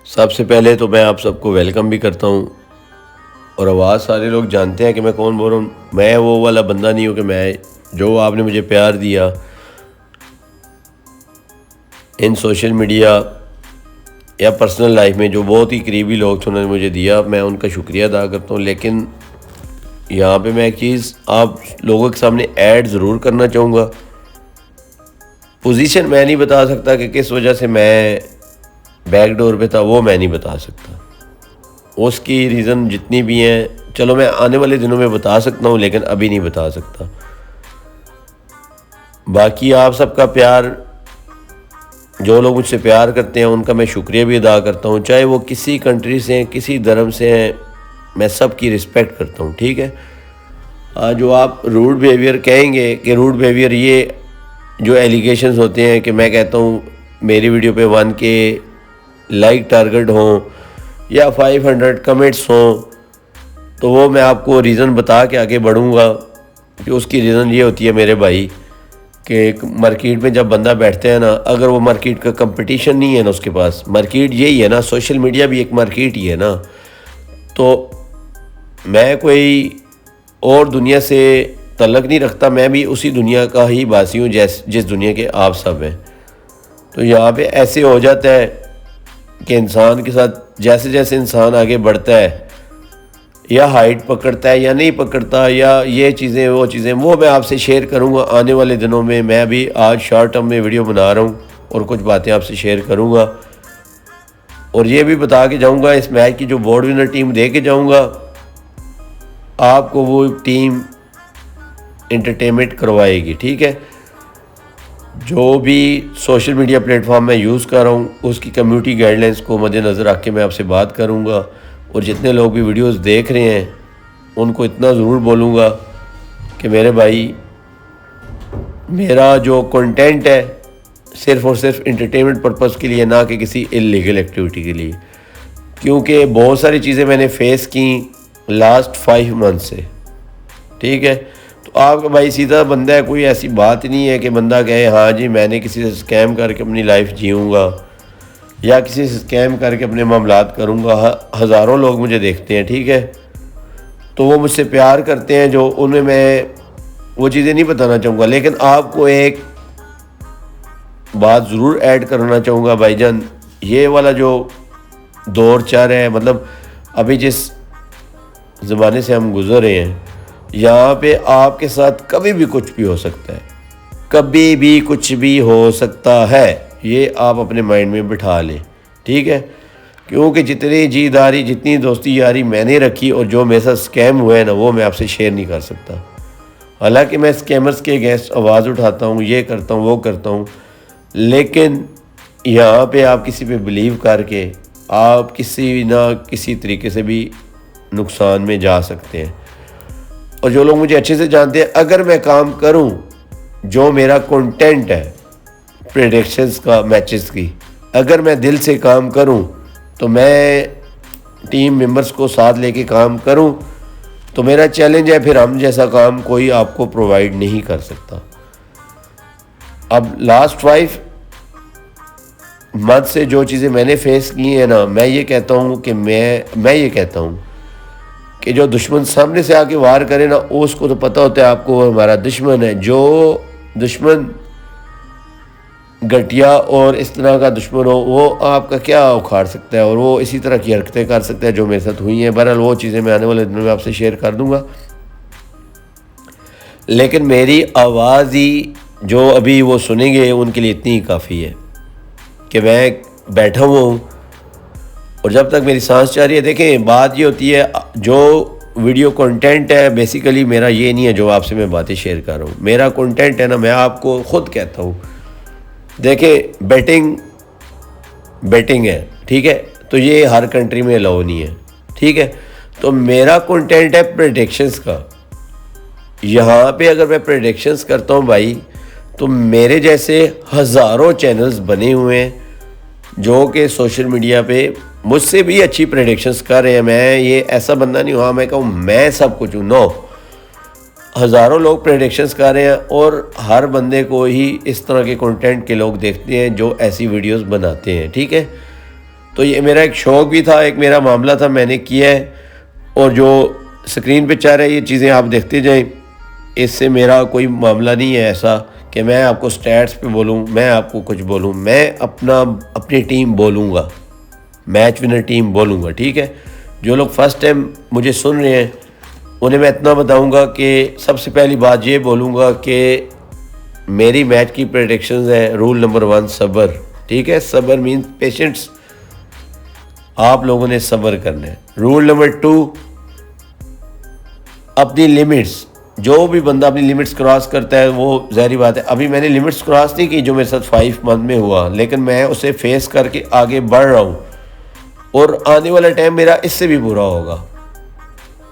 सबसे पहले तो मैं आप सबको वेलकम भी करता हूँ। और आवाज़ सारे लोग जानते हैं कि मैं कौन बोल रहा हूँ। मैं वो वाला बंदा नहीं हूँ कि मैं जो आपने मुझे प्यार दिया इन सोशल मीडिया या पर्सनल लाइफ में, जो बहुत ही करीबी लोग थे उन्होंने मुझे दिया, मैं उनका शुक्रिया अदा करता हूँ। लेकिन यहाँ पे मैं एक चीज़ आप लोगों के सामने ऐड ज़रूर करना चाहूँगा। पोजीशन मैं नहीं बता सकता कि किस वजह से मैं बैक डोर पे था, वो मैं नहीं बता सकता। उसकी रीज़न जितनी भी हैं, चलो मैं आने वाले दिनों में बता सकता हूँ, लेकिन अभी नहीं बता सकता। बाकी आप सबका प्यार, जो लोग मुझसे प्यार करते हैं उनका मैं शुक्रिया भी अदा करता हूँ, चाहे वो किसी कंट्री से हैं, किसी धर्म से हैं, मैं सबकी रिस्पेक्ट करता हूँ। ठीक है। जो आप रूड बिहेवियर कहेंगे कि रूड बिहेवियर, ये जो एलिगेशंस होते हैं कि मैं कहता हूँ मेरी वीडियो पे 1K लाइक टारगेट हों या 500 कमेंट्स हों, तो वो मैं आपको रीज़न बता के आगे बढ़ूँगा कि उसकी रीज़न ये होती है मेरे भाई कि मार्केट में जब बंदा बैठता है ना, अगर वो मार्केट का कंपटीशन नहीं है ना उसके पास, मार्केट यही है ना, सोशल मीडिया भी एक मार्केट ही है ना, तो मैं कोई और दुनिया से तल्लक नहीं रखता, मैं भी उसी दुनिया का ही वासी हूँ जिस दुनिया के आप सब हैं। तो यहाँ पे ऐसे हो जाता है कि इंसान के साथ जैसे जैसे इंसान आगे बढ़ता है, या हाइट पकड़ता है या नहीं पकड़ता, या ये चीज़ें वो चीज़ें, वो मैं आपसे शेयर करूँगा आने वाले दिनों में। मैं भी आज शॉर्ट टर्म में वीडियो बना रहा हूँ और कुछ बातें आपसे शेयर करूँगा, और ये भी बता के जाऊँगा इस मैच की जो बोर्ड विनर टीम दे के जाऊँगा आपको, वो टीम एंटरटेनमेंट करवाएगी। ठीक है। जो भी सोशल मीडिया प्लेटफॉर्म मैं यूज़ कर रहा हूँ उसकी कम्युनिटी गाइडलाइंस को मद्देनज़र रख के मैं आपसे बात करूँगा, और जितने लोग भी वीडियोस देख रहे हैं उनको इतना ज़रूर बोलूँगा कि मेरे भाई, मेरा जो कंटेंट है सिर्फ़ और सिर्फ एंटरटेनमेंट पर्पज़ के लिए, ना कि किसी इल्लीगल एक्टिविटी के लिए, क्योंकि बहुत सारी चीज़ें मैंने फेस की लास्ट 5 मंथ से। ठीक है। तो आपका भाई सीधा बंदा है, कोई ऐसी बात नहीं है कि बंदा कहे हाँ जी मैंने किसी से स्कैम करके अपनी लाइफ जीऊँगा या किसी से स्कैम करके अपने मामलात करूँगा। हज़ारों लोग मुझे देखते हैं। ठीक है। तो वो मुझसे प्यार करते हैं, जो उन्हें मैं वो चीज़ें नहीं बताना चाहूँगा, लेकिन आपको एक बात ज़रूर ऐड करना चाहूँगा भाईजान। ये वाला जो दौर चल रहा है, मतलब अभी जिस ज़माने से हम गुज़र रहे हैं, यहाँ पे आपके साथ कभी भी कुछ भी हो सकता है, कभी भी कुछ भी हो सकता है। ये आप अपने माइंड में बिठा लें। ठीक है। क्योंकि जितनी जीदारी, जितनी दोस्ती यारी मैंने रखी और जो मेरे साथ स्कैम हुआ है ना, वो मैं आपसे शेयर नहीं कर सकता। हालांकि मैं स्कैमर्स के अगेंस्ट आवाज़ उठाता हूँ, ये करता हूँ वो करता हूँ, लेकिन यहाँ पे आप किसी पे बिलीव करके आप किसी ना किसी तरीके से भी नुकसान में जा सकते हैं। और जो लोग मुझे अच्छे से जानते हैं, अगर मैं काम करूं, जो मेरा कंटेंट है प्रेडिक्शंस का, मैचेस की, अगर मैं दिल से काम करूं, तो मैं टीम मेंबर्स को साथ लेके काम करूं, तो मेरा चैलेंज है फिर हम जैसा काम कोई आपको प्रोवाइड नहीं कर सकता। अब लास्ट 5 मंथ से जो चीज़ें मैंने फेस की हैं ना, मैं ये कहता हूँ कि मैं ये कहता हूँ कि जो दुश्मन सामने से आके वार करे ना, उसको तो पता होता है आपको वो हमारा दुश्मन है। जो दुश्मन घटिया और इस तरह का दुश्मन हो, वो आपका क्या उखाड़ सकता है, और वो इसी तरह की हरकतें कर सकता है जो मेरे साथ हुई हैं। बहरहाल वो चीज़ें मैं आने वाले दिनों में आपसे शेयर कर दूंगा, लेकिन मेरी आवाज़ ही जो अभी वो सुनेंगे उनके लिए इतनी ही काफ़ी है कि मैं बैठा हुआ हूँ, और जब तक मेरी सांस चल रही है। देखें, बात ये होती है, जो वीडियो कंटेंट है बेसिकली मेरा ये नहीं है जो आपसे मैं बातें शेयर कर रहा हूँ। मेरा कंटेंट है ना, मैं आपको खुद कहता हूँ, देखें बेटिंग है। ठीक है। तो ये हर कंट्री में अलाउ नहीं है। ठीक है। तो मेरा कंटेंट है प्रेडिक्शंस का। यहाँ पे अगर मैं प्रेडिक्शंस करता हूँ भाई, तो मेरे जैसे हज़ारों चैनल्स बने हुए हैं जो कि सोशल मीडिया पे मुझसे भी अच्छी प्रेडिक्शंस कर रहे हैं। मैं ये ऐसा बंदा नहीं हूँ हाँ मैं कहूँ मैं सब कुछ हूँ, नो। हज़ारों लोग प्रेडिक्शंस कर रहे हैं, और हर बंदे को ही इस तरह के कंटेंट के लोग देखते हैं जो ऐसी वीडियोस बनाते हैं। ठीक है। तो ये मेरा एक शौक़ भी था, एक मेरा मामला था, मैंने किया है। और जो स्क्रीन पे चल रहा है ये चीज़ें आप देखते जाएं, इससे मेरा कोई मामला नहीं है ऐसा कि मैं आपको स्टैट्स पे बोलूं, मैं आपको कुछ बोलूं। मैं अपनी टीम बोलूँगा, मैच विनर टीम बोलूँगा, ठीक है। जो लोग फर्स्ट टाइम मुझे सुन रहे हैं उन्हें मैं इतना बताऊँगा कि सबसे पहली बात ये बोलूँगा कि मेरी मैच की प्रेडिक्शंस है। रूल नंबर 1 सब्र, ठीक है। सब्र मीन्स पेशेंस, आप लोगों ने सब्र करना है। रूल नंबर 2 अपनी लिमिट्स, जो भी बंदा अपनी लिमिट्स क्रॉस करता है वो ज़ाहिर बात है, अभी मैंने लिमिट्स क्रॉस नहीं की जो मेरे साथ 5 मंथ में हुआ, लेकिन मैं उसे फेस करके आगे बढ़ रहा हूँ और आने वाला टाइम मेरा इससे भी बुरा होगा,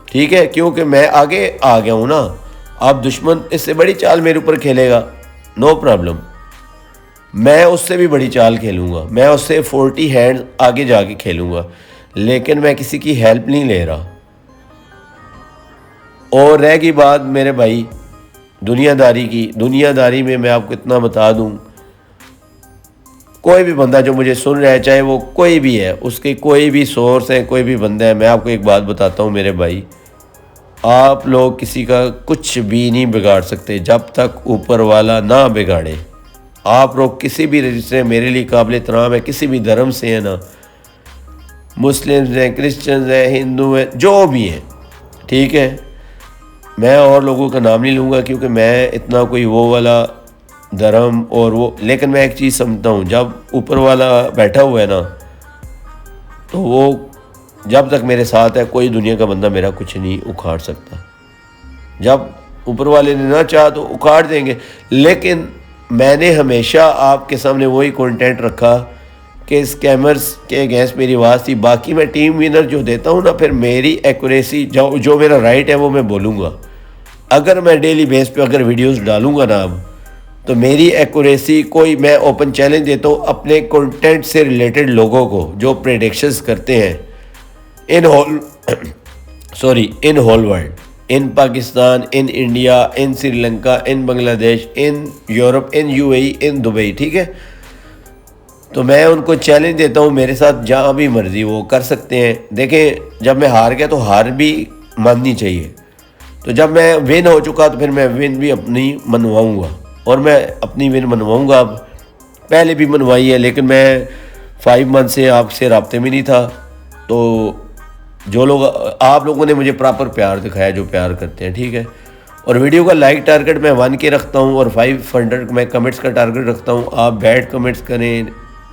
ठीक है, क्योंकि मैं आगे आ गया हूँ ना। अब दुश्मन इससे बड़ी चाल मेरे ऊपर खेलेगा, नो प्रॉब्लम, मैं उससे भी बड़ी चाल खेलूँगा, मैं उससे 40 हैंड आगे जाके खेलूँगा, लेकिन मैं किसी की हेल्प नहीं ले रहा। और रह गई बात मेरे भाई दुनियादारी की, दुनियादारी में मैं आपको इतना बता दूं, कोई भी बंदा जो मुझे सुन रहा है, चाहे वो कोई भी है, उसके कोई भी सोर्स है, कोई भी बंदा है, मैं आपको एक बात बताता हूं मेरे भाई, आप लोग किसी का कुछ भी नहीं बिगाड़ सकते जब तक ऊपर वाला ना बिगाड़े। आप लोग किसी भी रजिस्टर, मेरे लिए काबिल एहतराम है, किसी भी धर्म से है ना, मुस्लिम्स हैं, क्रिश्चियंस हैं, हिंदू हैं, जो भी हैं, ठीक है। मैं और लोगों का नाम नहीं लूँगा क्योंकि मैं इतना कोई वो वाला धर्म और वो, लेकिन मैं एक चीज़ समझता हूँ, जब ऊपर वाला बैठा हुआ है ना, तो वो जब तक मेरे साथ है कोई दुनिया का बंदा मेरा कुछ नहीं उखाड़ सकता। जब ऊपर वाले ने ना चाहा तो उखाड़ देंगे, लेकिन मैंने हमेशा आपके सामने वही कंटेंट रखा कि स्कैमर्स के अगेंस्ट मेरी आवाज़ थी। बाकी मैं टीम विनर जो देता हूँ ना, फिर मेरी एक्यूरेसी जो मेरा राइट है वो मैं बोलूँगा। अगर मैं डेली बेस पे अगर वीडियोस डालूँगा ना अब, तो मेरी एक्यूरेसी, कोई मैं ओपन चैलेंज देता हूँ अपने कंटेंट से रिलेटेड लोगों को जो प्रेडिक्शंस करते हैं in whole world, in Pakistan, in India, in Sri Lanka, in Bangladesh, in Europe, in UAE, in Dubai, ठीक है। तो मैं उनको चैलेंज देता हूँ, मेरे साथ जहाँ भी मर्जी वो कर सकते हैं। देखें, जब मैं हार गया तो हार भी माननी चाहिए, तो जब मैं विन हो चुका तो फिर मैं विन भी अपनी मनवाऊँगा, और मैं अपनी विन मनवाऊँगा। अब पहले भी मनवाई है, लेकिन मैं 5 मंथ से आपसे राब्ते में नहीं था। तो जो लोग, आप लोगों ने मुझे प्रॉपर प्यार दिखाया, जो प्यार करते हैं, ठीक है। और वीडियो का लाइक टारगेट मैं 1 के रखता हूँ और 500 मैं कमेंट्स का टारगेट रखता हूँ। आप बैड कमेंट्स करें,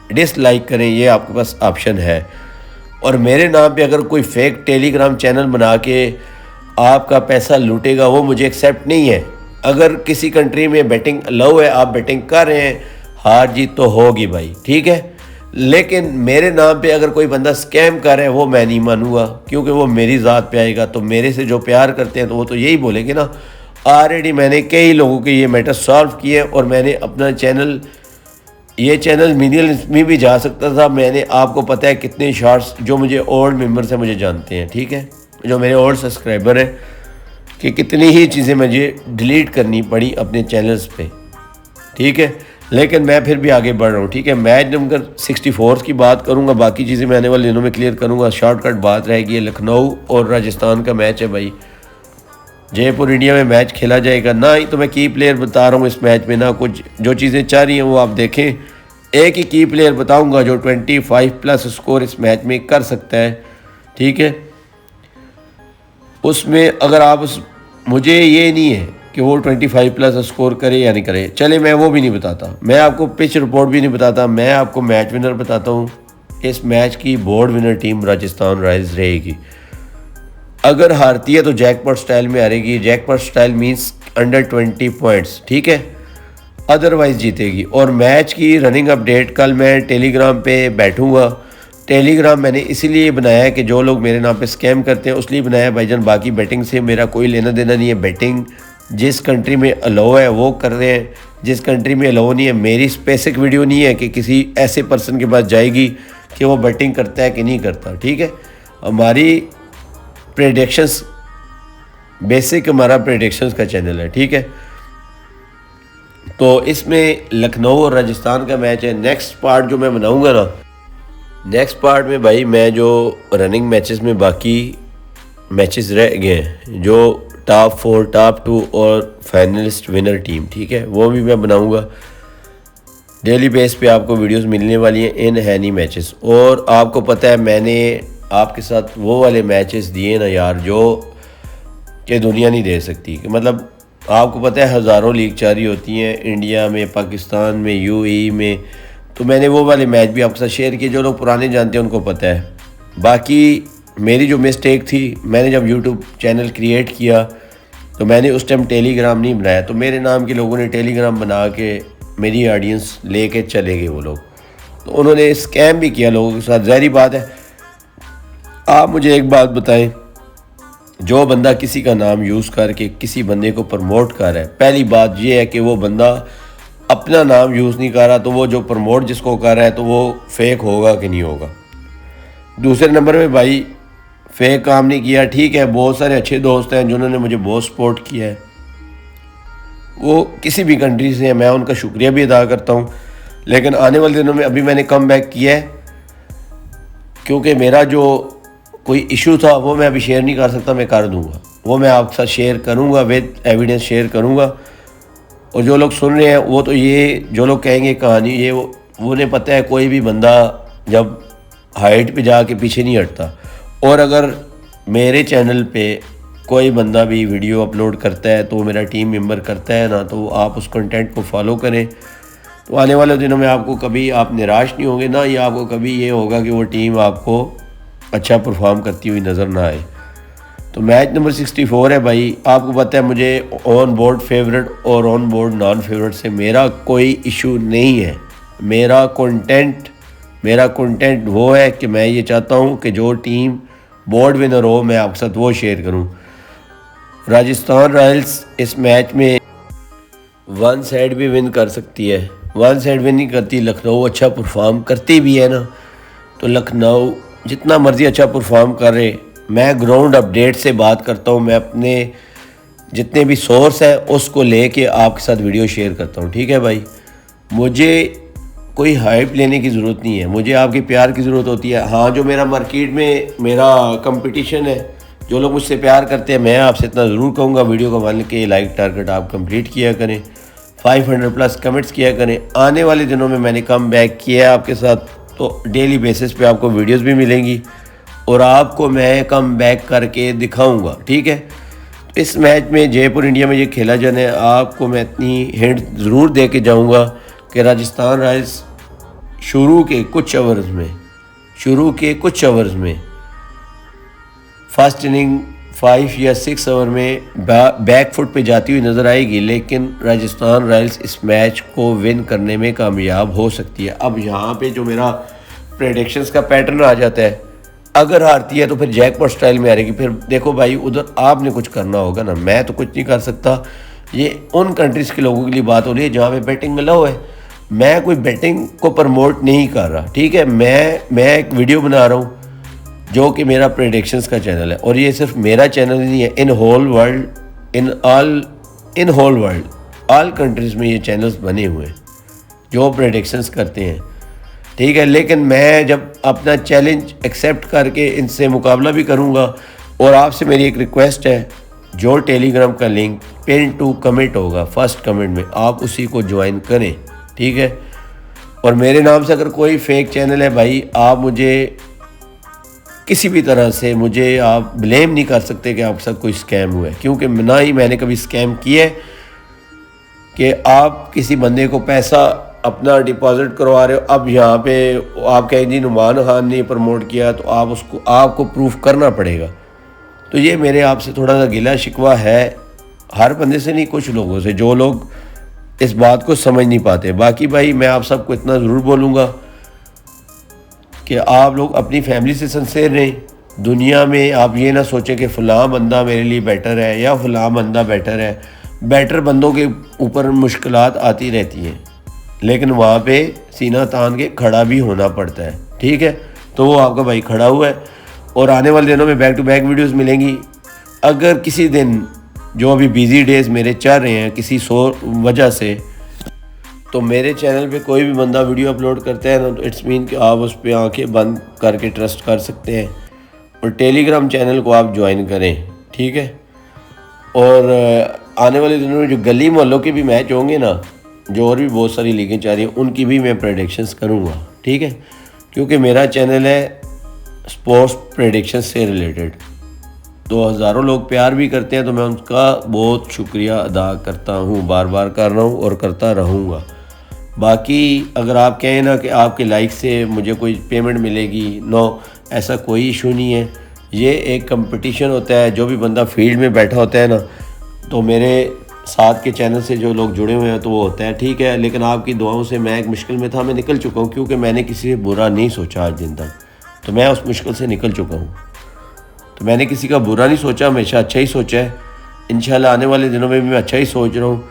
डिसलाइक करें, ये आपके पास ऑप्शन है। और मेरे नाम पे अगर कोई फेक टेलीग्राम चैनल बना के आपका पैसा लूटेगा, वो मुझे एक्सेप्ट नहीं है। अगर किसी कंट्री में बैटिंग अलाउ है, आप बैटिंग कर रहे हैं, हार जीत तो होगी भाई, ठीक है। लेकिन मेरे नाम पे अगर कोई बंदा स्कैम कर रहा है वो मैं नहीं मानूंगा, क्योंकि वो मेरी ज़ात पे आएगा। तो मेरे से जो प्यार करते हैं तो वो तो यही बोलेंगे ना। ऑलरेडी मैंने कई लोगों के ये मैटर सॉल्व किए, और मैंने अपना चैनल, ये चैनल मिलियंस में भी जा सकता था। मैंने, आपको पता है कितने शॉर्ट्स, जो मुझे ओल्ड मेंबर्स हैं मुझे जानते हैं, ठीक है, जो मेरे ओल्ड सब्सक्राइबर हैं, कि कितनी ही चीज़ें मुझे डिलीट करनी पड़ी अपने चैनल्स पे, ठीक है। लेकिन मैं फिर भी आगे बढ़ रहा हूँ, ठीक है। मैच नंबर 64 की बात करूँगा, बाकी चीज़ें मैं आने वाले दिनों में क्लियर करूँगा। शॉर्टकट बात रहेगी, ये लखनऊ और राजस्थान का मैच है भाई। जयपुर इंडिया में मैच खेला जाएगा ना, ही तो मैं की प्लेयर बता रहा हूँ इस मैच में ना, कुछ जो चीज़ें चाह रही हैं वो आप देखें। एक ही की प्लेयर बताऊँगा जो 25+ स्कोर इस मैच में कर सकता है, ठीक है। उसमें अगर आप मुझे ये नहीं है कि वो 25+ स्कोर करे या नहीं करे, चले मैं वो भी नहीं बताता, मैं आपको पिच रिपोर्ट भी नहीं बताता, मैं आपको मैच विनर बताता हूँ। इस मैच की board winner team Rajasthan Royals रहेगी। अगर हारती है तो जैकपॉट स्टाइल में हारेगी। Jackpot style means under 20 points, ठीक है, अदरवाइज जीतेगी। और मैच की रनिंग अपडेट कल मैं टेलीग्राम पे बैठूँगा। टेलीग्राम मैंने इसीलिए बनाया है कि जो लोग मेरे नाम पे स्कैम करते हैं उसलिए बनाया भाईजान, बाकी बैटिंग से मेरा कोई लेना देना नहीं है। बैटिंग जिस कंट्री में अलाउ है वो कर रहे हैं, जिस कंट्री में अलाउ नहीं है, मेरी स्पेसिफिक वीडियो नहीं है कि किसी ऐसे पर्सन के पास जाएगी कि वो बैटिंग करता है कि नहीं करता, ठीक है। हमारी प्रेडिक्शंस, बेसिक हमारा प्रेडिक्शंस का चैनल है, ठीक है। तो इसमें लखनऊ और राजस्थान का मैच है। नेक्स्ट पार्ट जो मैं बनाऊंगा ना, नेक्स्ट पार्ट में भाई मैं जो रनिंग मैचेस में बाकी मैचेस रह गए हैं, जो टॉप 4, टॉप 2 और फाइनलिस्ट विनर टीम, ठीक है, वो भी मैं बनाऊंगा। डेली बेस पे आपको वीडियोस मिलने वाली हैं इन हैनी मैचेस। और आपको पता है मैंने आपके साथ वो वाले मैचेस दिए ना यार, जो कि दुनिया नहीं दे सकती। कि मतलब आपको पता है हज़ारों लीग जारी होती हैं इंडिया में, पाकिस्तान में, यूएई में, तो मैंने वो वाले मैच भी आपके साथ शेयर किए। जो लोग पुराने जानते हैं उनको पता है। बाकी मेरी जो मिस्टेक थी, मैंने जब यूट्यूब चैनल क्रिएट किया तो मैंने उस टाइम टेलीग्राम नहीं बनाया, तो मेरे नाम के लोगों ने टेलीग्राम बना के मेरी ऑडियंस लेके चले गए वो लोग, तो उन्होंने स्कैम भी किया लोगों के साथ। ज़ाहिर बात है। आप मुझे एक बात बताएं, जो बंदा किसी का नाम यूज़ करके किसी बंदे को प्रमोट कर रहा है, पहली बात ये है कि वो बंदा अपना नाम यूज़ नहीं कर रहा, तो वो जो प्रमोट जिसको कर रहा है तो वो फेक होगा कि नहीं होगा। दूसरे नंबर पे भाई फेक काम नहीं किया, ठीक है, बहुत सारे अच्छे दोस्त हैं जिन्होंने मुझे बहुत सपोर्ट किया है, वो किसी भी कंट्री से हैं, मैं उनका शुक्रिया भी अदा करता हूँ। लेकिन आने वाले दिनों में अभी मैंने कम बैक किया है, क्योंकि मेरा जो कोई इशू था वो मैं अभी शेयर नहीं कर सकता, मैं कर दूंगा, वो मैं आपके साथ शेयर करूंगा, विद एविडेंस शेयर करूंगा। और जो लोग सुन रहे हैं वो तो ये जो लोग कहेंगे कहानी ये वो उन्हें पता है, कोई भी बंदा जब हाइट पे जाके पीछे नहीं हटता। और अगर मेरे चैनल पे कोई बंदा भी वीडियो अपलोड करता है तो मेरा टीम मेंबर करता है ना, तो आप उस कंटेंट को फॉलो करें, तो आने वाले दिनों में आपको कभी आप निराश नहीं होंगे ना, या आपको कभी ये होगा कि वो टीम आपको अच्छा परफॉर्म करती हुई नज़र ना आए। तो मैच नंबर 64 है भाई। आपको पता है मुझे ऑन बोर्ड फेवरेट और ऑन बोर्ड नॉन फेवरेट से मेरा कोई इशू नहीं है। मेरा कंटेंट वो है कि मैं ये चाहता हूँ कि जो टीम बोर्ड विनर हो मैं आपके साथ वो शेयर करूँ। राजस्थान रॉयल्स इस मैच में वन साइड भी विन कर सकती है, वन साइड विन नहीं करती। लखनऊ अच्छा परफॉर्म करती भी है ना, तो लखनऊ जितना मर्ज़ी अच्छा परफॉर्म कर रहे, मैं ग्राउंड अपडेट से बात करता हूँ, मैं अपने जितने भी सोर्स हैं उसको लेके आपके साथ वीडियो शेयर करता हूँ, ठीक है भाई। मुझे कोई हाइप लेने की ज़रूरत नहीं है, मुझे आपके प्यार की ज़रूरत होती है। हाँ, जो मेरा मार्केट में मेरा कंपटीशन है, जो लोग मुझसे प्यार करते हैं, मैं आपसे इतना ज़रूर कहूँगा वीडियो को बन के लाइक टारगेट आप कंप्लीट किया करें, 500+ कमेंट्स किया करें। आने वाले दिनों में मैंने कम बैक किया है आपके साथ, तो डेली बेसिस पे आपको वीडियोस भी मिलेंगी और आपको मैं कम बैक करके दिखाऊंगा, ठीक है। तो इस मैच में जयपुर इंडिया में ये खेला जाना है, आपको मैं इतनी हिंट ज़रूर दे के जाऊँगा कि राजस्थान रॉयल्स शुरू के कुछ ओवर्स में फर्स्ट इनिंग 5 या 6 ओवर में बैक फुट पे जाती हुई नज़र आएगी, लेकिन राजस्थान रॉयल्स इस मैच को विन करने में कामयाब हो सकती है। अब यहाँ पे जो मेरा प्रेडिक्शंस का पैटर्न आ जाता है, अगर हारती है तो फिर जैकपॉट स्टाइल में हारेगी। फिर देखो भाई, उधर आपने कुछ करना होगा ना, मैं तो कुछ नहीं कर सकता। ये उन कंट्रीज़ के लोगों के लिए बात हो रही है जहाँ पे बैटिंग में लो है। मैं कोई बैटिंग को प्रमोट नहीं कर रहा, ठीक है। मैं एक वीडियो बना रहा हूँ जो कि मेरा प्रेडिक्शंस का चैनल है, और ये सिर्फ मेरा चैनल नहीं है, in whole world all countries में ये चैनल्स बने हुए हैं जो प्रेडिक्शंस करते हैं, ठीक है। लेकिन मैं जब अपना चैलेंज एक्सेप्ट करके इनसे मुकाबला भी करूँगा, और आपसे मेरी एक रिक्वेस्ट है, जो टेलीग्राम का लिंक पिन टू कमेंट होगा फर्स्ट कमेंट में, आप उसी को ज्वाइन करें, ठीक है। और मेरे नाम से अगर कोई फेक चैनल है भाई, आप मुझे किसी भी तरह से मुझे आप ब्लेम नहीं कर सकते कि आपके साथ कोई स्कैम हुआ है, क्योंकि ना ही मैंने कभी स्कैम किया है कि आप किसी बंदे को पैसा अपना डिपॉजिट करवा रहे हो। अब यहाँ पे आप कहें जी नुमान खान ने प्रमोट किया, तो आपको प्रूफ करना पड़ेगा। तो ये मेरे आपसे थोड़ा सा गिला शिकवा है, हर बंदे से नहीं, कुछ लोगों से, जो लोग इस बात को समझ नहीं पाते। बाकी भाई मैं आप सबको इतना ज़रूर बोलूँगा कि आप लोग अपनी फैमिली से सिंसियर रहें। दुनिया में आप ये ना सोचें कि फ़लाँ बंदा मेरे लिए बेटर है या फ़लाँ बंदा बेटर है। बेटर बंदों के ऊपर मुश्किलात आती रहती हैं, लेकिन वहाँ पे सीना तान के खड़ा भी होना पड़ता है, ठीक है। तो वो आपका भाई खड़ा हुआ है, और आने वाले दिनों में बैक टू बैक वीडियोस मिलेंगी। अगर किसी दिन जो अभी बिज़ी डेज़ मेरे चल रहे हैं किसी वजह से, तो मेरे चैनल पे कोई भी बंदा वीडियो अपलोड करता है ना, तो इट्स मीन कि आप उस पर आंखें बंद करके ट्रस्ट कर सकते हैं और टेलीग्राम चैनल को आप ज्वाइन करें, ठीक है। और आने वाले दिनों में जो गली मोहल्लों के भी मैच होंगे ना, जो और भी बहुत सारी लीगें चाह रही हैं, उनकी भी मैं प्रेडिक्शंस करूँगा, ठीक है, क्योंकि मेरा चैनल है स्पोर्ट्स प्रेडिक्शन से रिलेटेड। तो हज़ारों लोग प्यार भी करते हैं, तो मैं उनका बहुत शुक्रिया अदा करता हूँ, बार बार कर रहा हूँ और करता रहूँगा। बाकी अगर आप कहें ना कि आपके लाइक से मुझे कोई पेमेंट मिलेगी, नो, ऐसा कोई इशू नहीं है। ये एक कंपटीशन होता है, जो भी बंदा फील्ड में बैठा होता है ना, तो मेरे साथ के चैनल से जो लोग जुड़े हुए हैं तो वो होता है, ठीक है। लेकिन आपकी दुआओं से मैं एक मुश्किल में था, मैं निकल चुका हूँ, क्योंकि मैंने किसी से बुरा नहीं सोचा आज दिन तक, तो मैं उस मुश्किल से निकल चुका हूँ। तो मैंने किसी का बुरा नहीं सोचा, हमेशा अच्छा ही सोचा है। इंशाल्लाह आने वाले दिनों में भी मैं अच्छा ही सोच रहा हूँ।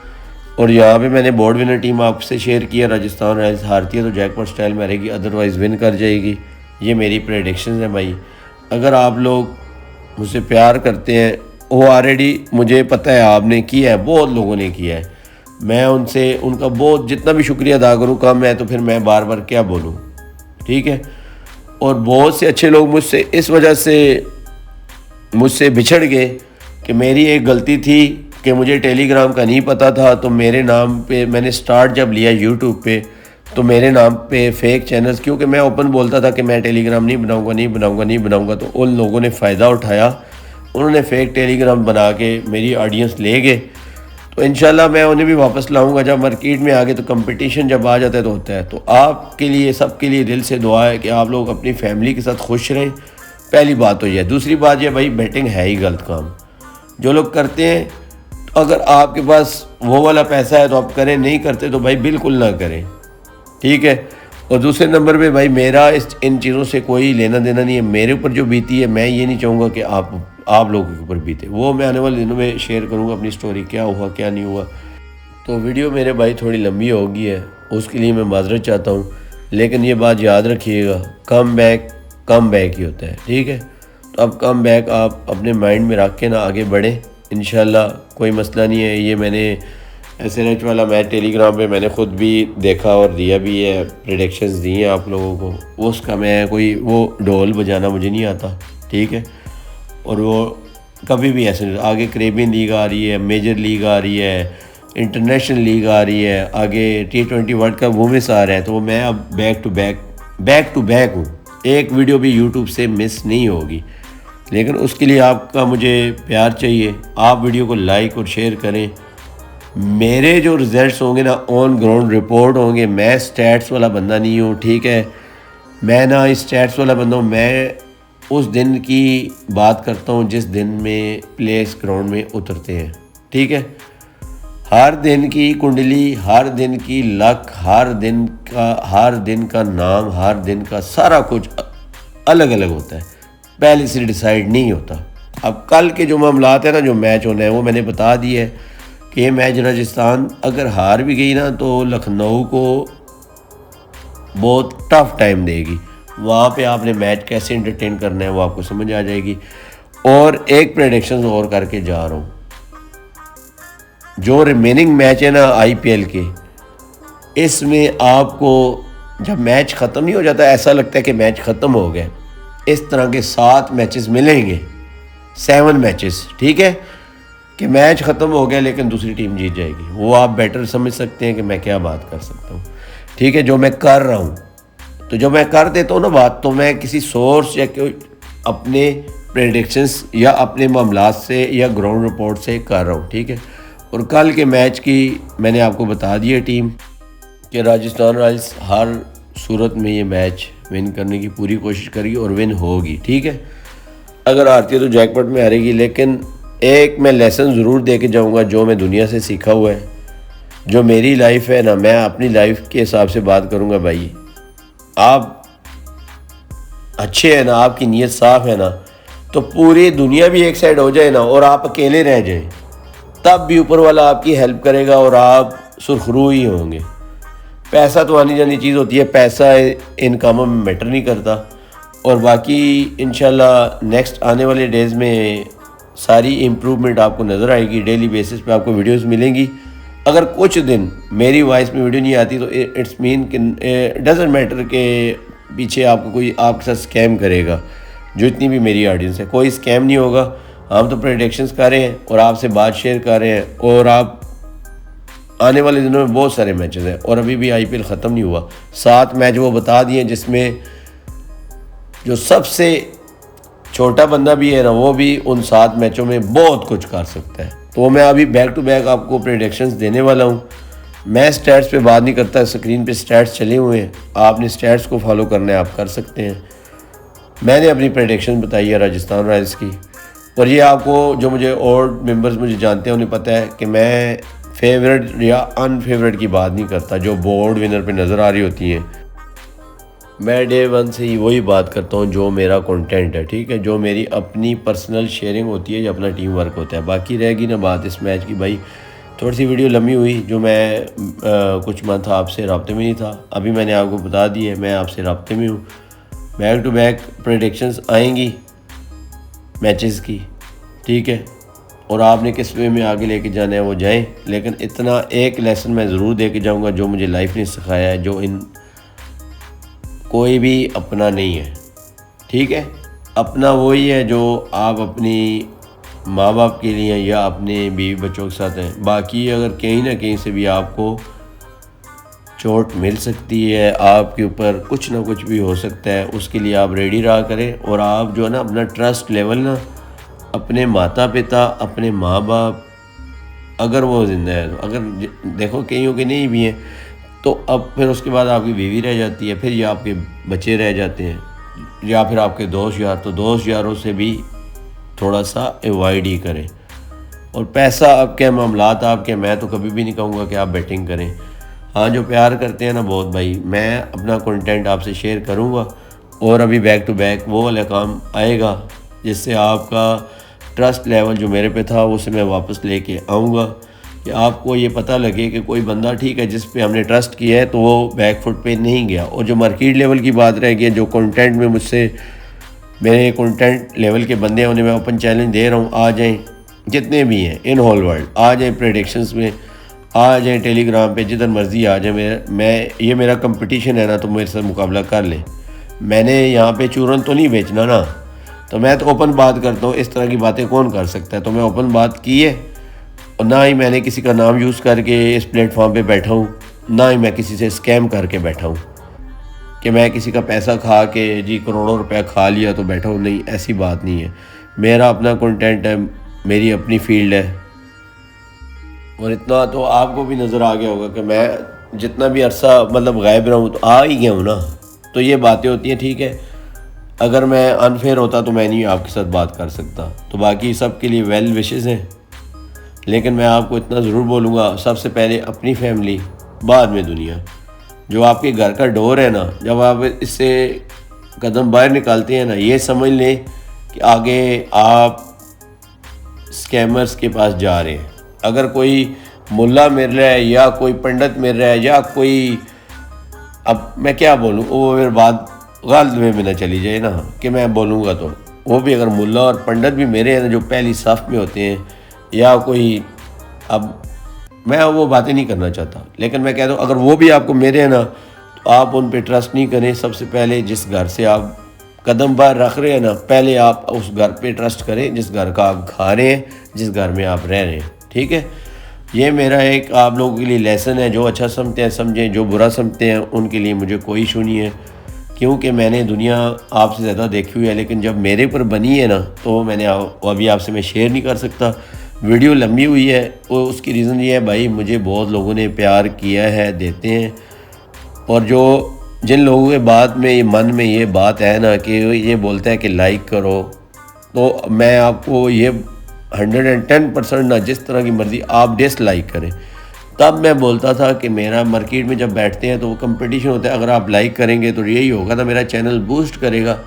और यहाँ पे मैंने बोर्ड विनर टीम आपसे शेयर किया, राजस्थान रॉयल्स हारती है तो जैकपॉट स्टाइल में रहेगी, अदरवाइज़ विन कर जाएगी। ये मेरी प्रेडिक्शंस हैं भाई। अगर आप लोग मुझसे प्यार करते हैं, वो ऑलरेडी मुझे पता है आपने किया है, बहुत लोगों ने किया है, मैं उनसे उनका बहुत जितना भी शुक्रिया अदा करूँ कम है, तो फिर मैं बार बार क्या बोलूँ, ठीक है। और बहुत से अच्छे लोग मुझसे इस वजह से मुझसे बिछड़ गए कि मेरी एक गलती थी कि मुझे टेलीग्राम का नहीं पता था। तो मेरे नाम पे मैंने स्टार्ट जब लिया यूट्यूब पे, तो मेरे नाम पे फेक चैनल्स, क्योंकि मैं ओपन बोलता था कि मैं टेलीग्राम नहीं बनाऊंगा, तो उन लोगों ने फ़ायदा उठाया, उन्होंने फेक टेलीग्राम बना के मेरी ऑडियंस ले गए। तो इंशाल्लाह मैं उन्हें भी वापस लाऊंगा जब मार्केट में आ गए। तो कंपटीशन जब आ जाता है तो होता है। तो आपके लिए, सबके लिए दिल से दुआ है कि आप लोग अपनी फैमिली के साथ खुश रहें। पहली बात तो यह। दूसरी बात यह, भाई बैटिंग है ही गलत काम जो लोग करते हैं। तो अगर आपके पास वो वाला पैसा है तो आप करें, नहीं करते तो भाई बिल्कुल ना करें, ठीक है। और दूसरे नंबर पे भाई मेरा इन चीज़ों से कोई लेना देना नहीं है। मेरे ऊपर जो बीती है, मैं ये नहीं चाहूँगा कि आप लोगों के ऊपर बीते। वो मैं आने वाले दिनों में शेयर करूँगा अपनी स्टोरी, क्या हुआ क्या नहीं हुआ। तो वीडियो मेरे भाई थोड़ी लंबी हो गई है, उसके लिए मैं माजरत चाहता हूँ। लेकिन ये बात याद रखिएगा, कम बैक ही होता है, ठीक है। तो अब कम बैक आप अपने माइंड में रख के ना आगे बढ़ें, इंशाल्लाह कोई मसला नहीं है। ये मैंने SNH वाला मैच टेलीग्राम पे मैंने ख़ुद भी देखा और दिया भी है, प्रेडिक्शंस दी हैं आप लोगों को। उसका मैं कोई वो ढोल बजाना मुझे नहीं आता, ठीक है। और वो कभी भी ऐसे नहीं। आगे कैरेबियन लीग आ रही है, मेजर लीग आ रही है, इंटरनेशनल लीग आ रही है, आगे T20 वर्ल्ड कप वुमेन्स आ रहा है। तो वो मैं अब बैक टू बैक हूँ, एक वीडियो भी यूट्यूब से मिस नहीं होगी। लेकिन उसके लिए आपका मुझे प्यार चाहिए। आप वीडियो को लाइक और शेयर करें। मेरे जो रिज़ल्ट्स होंगे ना, ऑन ग्राउंड रिपोर्ट होंगे। मैं स्टैट्स वाला बंदा नहीं हूँ, ठीक है। मैं ना स्टैट्स वाला बंदा हूँ। मैं उस दिन की बात करता हूँ जिस दिन में प्लेयर्स ग्राउंड में उतरते हैं, ठीक है। हर दिन की कुंडली, हर दिन की लक, हर दिन का नाम, हर दिन का सारा कुछ अलग अलग होता है, पहले से डिसाइड नहीं होता। अब कल के जो मामलात हैं ना, जो मैच होने हैं, वो मैंने बता दिया है कि ये मैच राजस्थान अगर हार भी गई ना, तो लखनऊ को बहुत टफ टाइम देगी। वहाँ पे आपने मैच कैसे एंटरटेन करना है वो आपको समझ आ जाएगी। और एक प्रेडिक्शन और करके जा रहा हूँ, जो रिमेनिंग मैच है ना IPL के, इसमें आपको जब मैच ख़त्म नहीं हो जाता, ऐसा लगता है कि मैच ख़त्म हो गया। इस तरह के 7 मैचेस मिलेंगे, 7 मैचेस, ठीक है, कि मैच ख़त्म हो गया लेकिन दूसरी टीम जीत जाएगी। वो आप बेटर समझ सकते हैं कि मैं क्या बात कर सकता हूँ, ठीक है, जो मैं कर रहा हूँ। तो जो मैं कर देता हूँ ना बात, तो मैं किसी सोर्स या कोई अपने प्रेडिक्शंस या अपने मामलात से या ग्राउंड रिपोर्ट से कर रहा हूँ, ठीक है। और कल के मैच की मैंने आपको बता दिया टीम कि राजस्थान रॉयल्स हर सूरत में ये मैच विन करने की पूरी कोशिश करेगी और विन होगी, ठीक है। अगर हारती है तो जैकपॉट में हारेगी। लेकिन एक मैं लेसन ज़रूर दे के जाऊँगा, जो मैं दुनिया से सीखा हुआ है, जो मेरी लाइफ है ना, मैं अपनी लाइफ के हिसाब से बात करूँगा। भाई आप अच्छे हैं ना, आपकी नीयत साफ़ है ना, तो पूरी दुनिया भी एक साइड हो जाए ना और आप अकेले रह जाए, तब भी ऊपर वाला आपकी हेल्प करेगा और आप सुरखरू ही होंगे। पैसा तो आनी जानी चीज़ होती है, पैसा इन कामों में मैटर नहीं करता। और बाकी इंशाल्लाह नेक्स्ट आने वाले डेज़ में सारी इम्प्रूवमेंट आपको नज़र आएगी। डेली बेसिस पे आपको वीडियोस मिलेंगी। अगर कुछ दिन मेरी वॉइस में वीडियो नहीं आती तो इट्स मीन कि डजेंट मैटर कि पीछे आपको कोई आपके साथ स्कैम करेगा। जो इतनी भी मेरी ऑडियंस है, कोई स्कैम नहीं होगा। हम तो प्रेडिक्शंस कर रहे हैं और आपसे बात शेयर कर रहे हैं। और आप आने वाले दिनों में बहुत सारे मैचेस हैं और अभी भी आईपीएल ख़त्म नहीं हुआ। 7 मैच वो बता दिए जिसमें जो सबसे छोटा बंदा भी है ना, वो भी उन 7 मैचों में बहुत कुछ कर सकता है। तो मैं अभी बैक टू बैक आपको प्रेडिक्शंस देने वाला हूँ। मैं स्टैट्स पे बात नहीं करता, स्क्रीन पे स्टैट्स चले हुए हैं, आपने स्टैट्स को फॉलो करना है, आप कर सकते हैं। मैंने अपनी प्रेडिक्शन बताई है राजस्थान रॉयल्स की। और ये आपको जो मुझे और मेंबर्स मुझे जानते हैं उन्हें पता है कि मैं फेवरेट या अनफेवरेट की बात नहीं करता जो बोर्ड विनर पे नज़र आ रही होती हैं। मैं डे 1 से ही वही बात करता हूँ जो मेरा कंटेंट है, ठीक है, जो मेरी अपनी पर्सनल शेयरिंग होती है, जो अपना टीम वर्क होता है। बाकी रहेगी ना बात इस मैच की, भाई थोड़ी सी वीडियो लंबी हुई, जो मैं कुछ मंथ आपसे रब्ते में नहीं था। अभी मैंने आपको बता दी है मैं आपसे रब्ते में हूँ। बैक टू बैक प्रेडिक्शंस आएंगी मैचेस की, ठीक है, और आपने किस वे में आगे लेके जाना है वो जाएं। लेकिन इतना एक लेसन मैं ज़रूर दे के जाऊँगा जो मुझे लाइफ ने सिखाया है, जो इन कोई भी अपना नहीं है, ठीक है। अपना वही है जो आप अपनी माँ बाप के लिए या अपने बीवी बच्चों के साथ हैं। बाकी अगर कहीं ना कहीं से भी आपको चोट मिल सकती है, आपके ऊपर कुछ ना कुछ भी हो सकता है, उसके लिए आप रेडी रहा करें। और आप जो है ना अपना ट्रस्ट लेवल ना अपने माता पिता, अपने माँ बाप, अगर वो ज़िंदा है, अगर देखो कईयों के नहीं भी हैं तो अब फिर उसके बाद आपकी बीवी रह जाती है, फिर या आपके बच्चे रह जाते हैं, या फिर आपके दोस्त यार। तो दोस्त यारों से भी थोड़ा सा अवॉइड ही करें। और पैसा आपके मामलात आपके, मैं तो कभी भी नहीं कहूँगा कि आप बैटिंग करें। हाँ, जो प्यार करते हैं ना बहुत भाई, मैं अपना कंटेंट आपसे शेयर करूँगा और अभी बैक टू बैक वो वाला काम आएगा जिससे आपका ट्रस्ट लेवल जो मेरे पे था उसे मैं वापस लेके आऊँगा कि आपको ये पता लगे कि कोई बंदा ठीक है जिस पे हमने ट्रस्ट किया है तो वो बैक फुट पे नहीं गया। और जो मार्केट लेवल की बात रह गई, जो कंटेंट में मुझसे मेरे कंटेंट लेवल के बंदे हैं उन्हें मैं ओपन चैलेंज दे रहा हूँ, आ जाएँ जितने भी हैं इन होल वर्ल्ड, आ जाएँ प्रेडिक्शंस में, आ जाएँ टेलीग्राम पे, जिधर मर्जी आ जाए। ये मेरा कंपटीशन है ना, तो मेरे साथ मुकाबला कर ले। मैंने यहाँ पे चूरन तो नहीं बेचना ना, तो मैं तो ओपन बात करता हूँ। इस तरह की बातें कौन कर सकता है, तो मैं ओपन बात की है। और ना ही मैंने किसी का नाम यूज़ करके इस प्लेटफॉर्म पे बैठा हूँ, ना ही मैं किसी से स्कैम करके बैठा हूँ कि मैं किसी का पैसा खा के जी करोड़ों रुपया खा लिया तो बैठा हूँ। नहीं, ऐसी बात नहीं है। मेरा अपना कंटेंट है, मेरी अपनी फील्ड है। और इतना तो आपको भी नज़र आ गया होगा कि मैं जितना भी अरसा मतलब गायब रहा हूँ तो आ ही गया हूँ ना। तो ये बातें होती हैं, ठीक है। अगर मैं अनफेयर होता तो मैं नहीं आपके साथ बात कर सकता। तो बाकी सब के लिए वेल विशेस हैं, लेकिन मैं आपको इतना ज़रूर बोलूँगा, सबसे पहले अपनी फैमिली, बाद में दुनिया। जो आपके घर का डोर है ना, जब आप इससे कदम बाहर निकालते हैं ना, ये समझ लें कि आगे आप स्कैमर्स के पास जा रहे हैं। अगर कोई मुल्ला मिल रहा है या कोई पंडित मिल रहा है या कोई, अब मैं क्या बोलूँ, वो फिर बात गलत वे में ना चली जाए ना कि मैं बोलूँगा तो वो भी, अगर मुल्ला और पंडित भी मेरे हैं ना जो पहली साफ में होते हैं, या कोई, अब मैं वो बातें नहीं करना चाहता, लेकिन मैं कहता हूँ अगर वो भी आपको मेरे हैं ना तो आप उन पे ट्रस्ट नहीं करें। सबसे पहले जिस घर से आप कदम बाहर रख रहे हैं ना, पहले आप उस घर पे ट्रस्ट करें जिस घर का आप खा रहे हैं, जिस घर में आप रह रहे हैं, ठीक है। ये मेरा एक आप लोगों के लिए लेसन है। जो अच्छा समझते हैं समझें, जो बुरा समझते हैं उनके लिए मुझे कोई इशू नहीं है, क्योंकि मैंने दुनिया आपसे ज़्यादा देखी हुई है। लेकिन जब मेरे पर बनी है ना तो मैंने अभी आपसे मैं शेयर नहीं कर सकता। वीडियो लंबी हुई है, वो उसकी रीज़न ये है भाई, मुझे बहुत लोगों ने प्यार किया है, देते हैं। और जो जिन लोगों के बाद में ये मन में ये बात है ना कि ये बोलते हैं कि लाइक करो, तो मैं आपको ये 110% ना, जिस तरह की मर्ज़ी आप डिसलाइक करें। तब मैं बोलता था कि मेरा मार्केट में जब बैठते हैं तो वो कंपटीशन होता है, अगर आप लाइक करेंगे तो यही होगा ना, मेरा चैनल बूस्ट करेगा,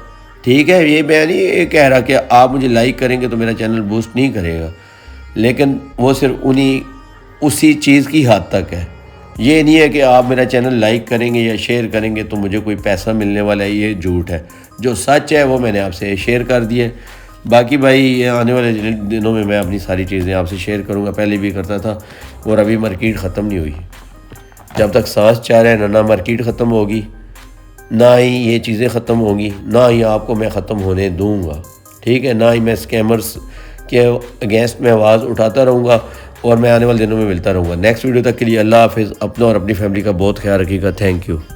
ठीक है। ये मैं नहीं ये कह रहा कि आप मुझे लाइक करेंगे तो मेरा चैनल बूस्ट नहीं करेगा, लेकिन वो सिर्फ उसी चीज़ की हद तक है। ये नहीं है कि आप मेरा चैनल लाइक करेंगे या शेयर करेंगे तो मुझे कोई पैसा मिलने वाला है, ये झूठ है। जो सच है वो मैंने आपसे शेयर कर दिया। बाकी भाई ये आने वाले दिनों में मैं अपनी सारी चीज़ें आपसे शेयर करूँगा, पहले भी करता था और अभी मार्केट ख़त्म नहीं हुई। जब तक सांस चाह रहे हैं ना मार्केट ख़त्म होगी, ना ही ये चीज़ें ख़त्म होंगी, ना ही आपको मैं ख़त्म होने दूँगा, ठीक है। ना ही मैं स्कैमर्स के अगेंस्ट में आवाज़ उठाता रहूँगा और मैं आने वाले दिनों में मिलता रहूँगा। नेक्स्ट वीडियो तक के लिए अल्लाह हाफ़िज़। अपना और अपनी फैमिली का बहुत ख्याल रखिएगा। Thank you.